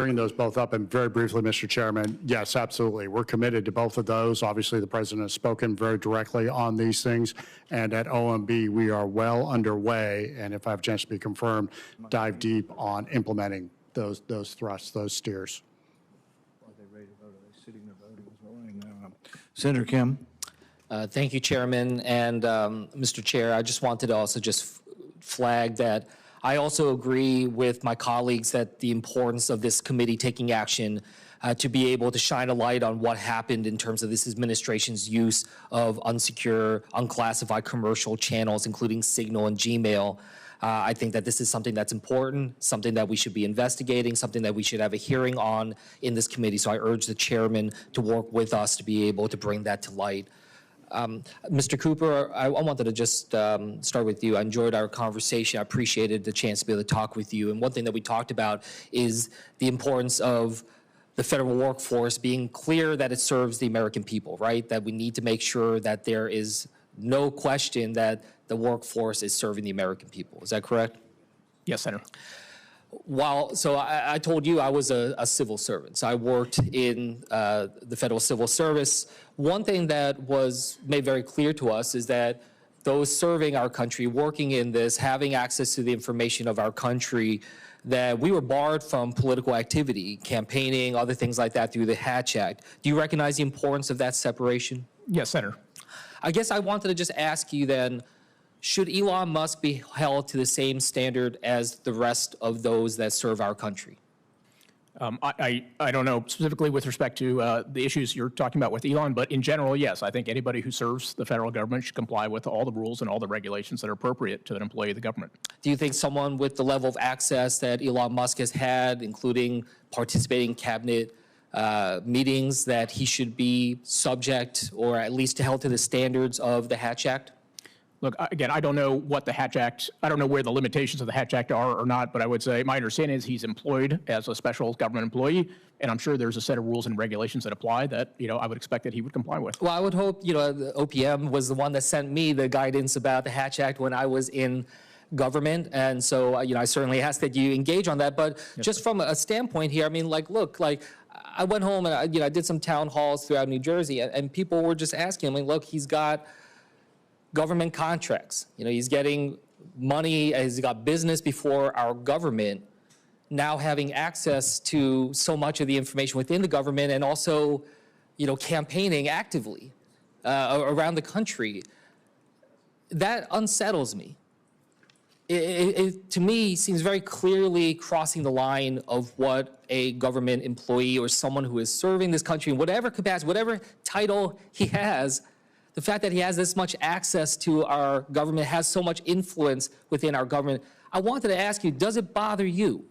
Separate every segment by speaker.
Speaker 1: bringing those both up, and very briefly, Mr. Chairman, yes, absolutely. We're committed to both of those. Obviously, the President has spoken very directly on these things, and at OMB, we are well underway, and if I have a chance to be confirmed, dive deep on implementing those thrusts, those steers.
Speaker 2: Are they ready to vote? Are they sitting there voting as well right now? Senator Kim.
Speaker 3: Thank you, Chairman. And Mr. Chair, I just wanted to also just flag that I also agree with my colleagues that the importance of this committee taking action to be able to shine a light on what happened in terms of this administration's use of unsecure, unclassified commercial channels, including Signal and Gmail. I think that this is something that's important, something that we should be investigating, something that we should have a hearing on in this committee. So I urge the chairman to work with us to be able to bring that to light. Mr. Cooper, I wanted to just start with you. I enjoyed our conversation. I appreciated the chance to be able to talk with you. And one thing that we talked about is the importance of the federal workforce being clear that it serves the American people, right? That we need to make sure that there is no question that the workforce is serving the American people. Is that correct?
Speaker 4: Yes, Senator.
Speaker 3: So I told you I was a civil servant. So I worked in the federal civil service. One thing that was made very clear to us is that those serving our country, working in this, having access to the information of our country, that we were barred from political activity, campaigning, other things like that through the Hatch Act. Do you recognize the importance of that separation?
Speaker 4: Yes, Senator.
Speaker 3: I guess I wanted to just ask you then, should Elon Musk be held to the same standard as the rest of those that serve our country?
Speaker 4: I don't know specifically with respect to the issues you're talking about with Elon, but in general, yes, I think anybody who serves the federal government should comply with all the rules and all the regulations that are appropriate to an employee of the government.
Speaker 3: Do you think someone with the level of access that Elon Musk has had, including participating in cabinet meetings, that he should be subject or at least held to the standards of the Hatch Act?
Speaker 4: Look, again, I don't know what the Hatch Act, I don't know where the limitations of the Hatch Act are or not, but I would say my understanding is he's employed as a special government employee, and I'm sure there's a set of rules and regulations that apply that, I would expect that he would comply with.
Speaker 3: Well, I would hope, the OPM was the one that sent me the guidance about the Hatch Act when I was in government, and so, I certainly ask that you engage on that, but yes, just from a standpoint here, I mean, look, I went home and, I did some town halls throughout New Jersey, and people were just asking, look, he's got government contracts. He's getting money, he's got business before our government, now having access to so much of the information within the government and also, campaigning actively around the country. That unsettles me. It, to me, seems very clearly crossing the line of what a government employee or someone who is serving this country in whatever capacity, whatever title he has, the fact that he has this much access to our government, has so much influence within our government. I wanted to ask you, does it bother you?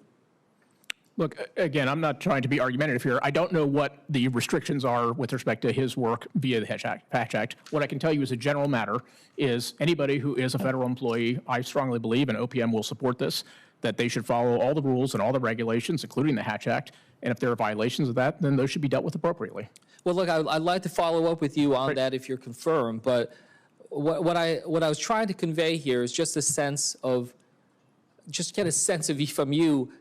Speaker 4: Look, again, I'm not trying to be argumentative here. I don't know what the restrictions are with respect to his work via the Hatch Act. What I can tell you as a general matter is anybody who is a federal employee, I strongly believe, and OPM will support this, that they should follow all the rules and all the regulations, including the Hatch Act. And if there are violations of that, then those should be dealt with appropriately.
Speaker 3: Well, look, I'd like to follow up with you on that if you're confirmed, but what I was trying to convey here is just a sense of, just get a sense of from you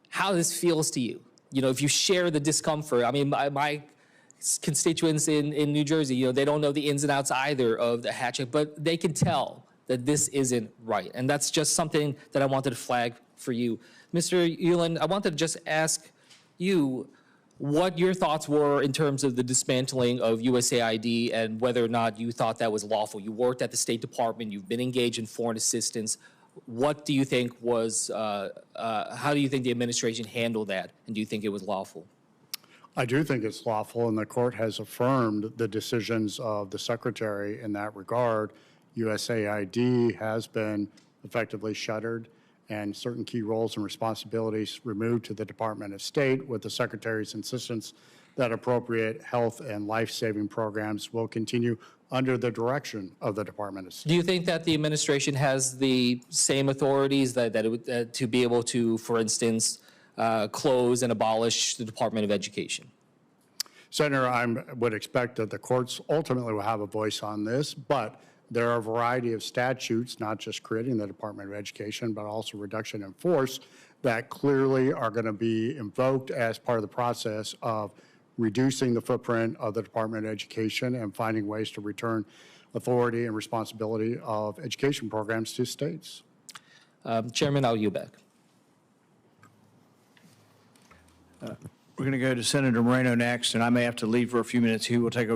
Speaker 3: how this feels to you. If you share the discomfort. I mean, my constituents in New Jersey, they don't know the ins and outs either of the Hatch Act, but they can tell that this isn't right. And that's just something that I wanted to flag for you. Mr. Ulan, I wanted to just ask you what your thoughts were in terms of the dismantling of USAID and whether or not you thought that was lawful. You worked at the State Department, you've been engaged in foreign assistance. What do you think was, how do you think the administration handled that, and do you think it was lawful?
Speaker 1: I do think it's lawful, and the court has affirmed the decisions of the Secretary in that regard. USAID has been effectively shuttered, and certain key roles and responsibilities removed to the Department of State, with the Secretary's insistence that appropriate health and life-saving programs will continue under the direction of the Department of State.
Speaker 3: Do you think that the administration has the same authorities that it would, to be able to, for instance, close and abolish the Department of Education?
Speaker 1: Senator, I would expect that the courts ultimately will have a voice on this, but there are a variety of statutes, not just creating the Department of Education, but also reduction in force, that clearly are going to be invoked as part of the process of reducing the footprint of the Department of Education and finding ways to return authority and responsibility of education programs to states.
Speaker 3: Chairman, I'll yield back.
Speaker 2: We're going to go to Senator Moreno next, and I may have to leave for a few minutes. He will take over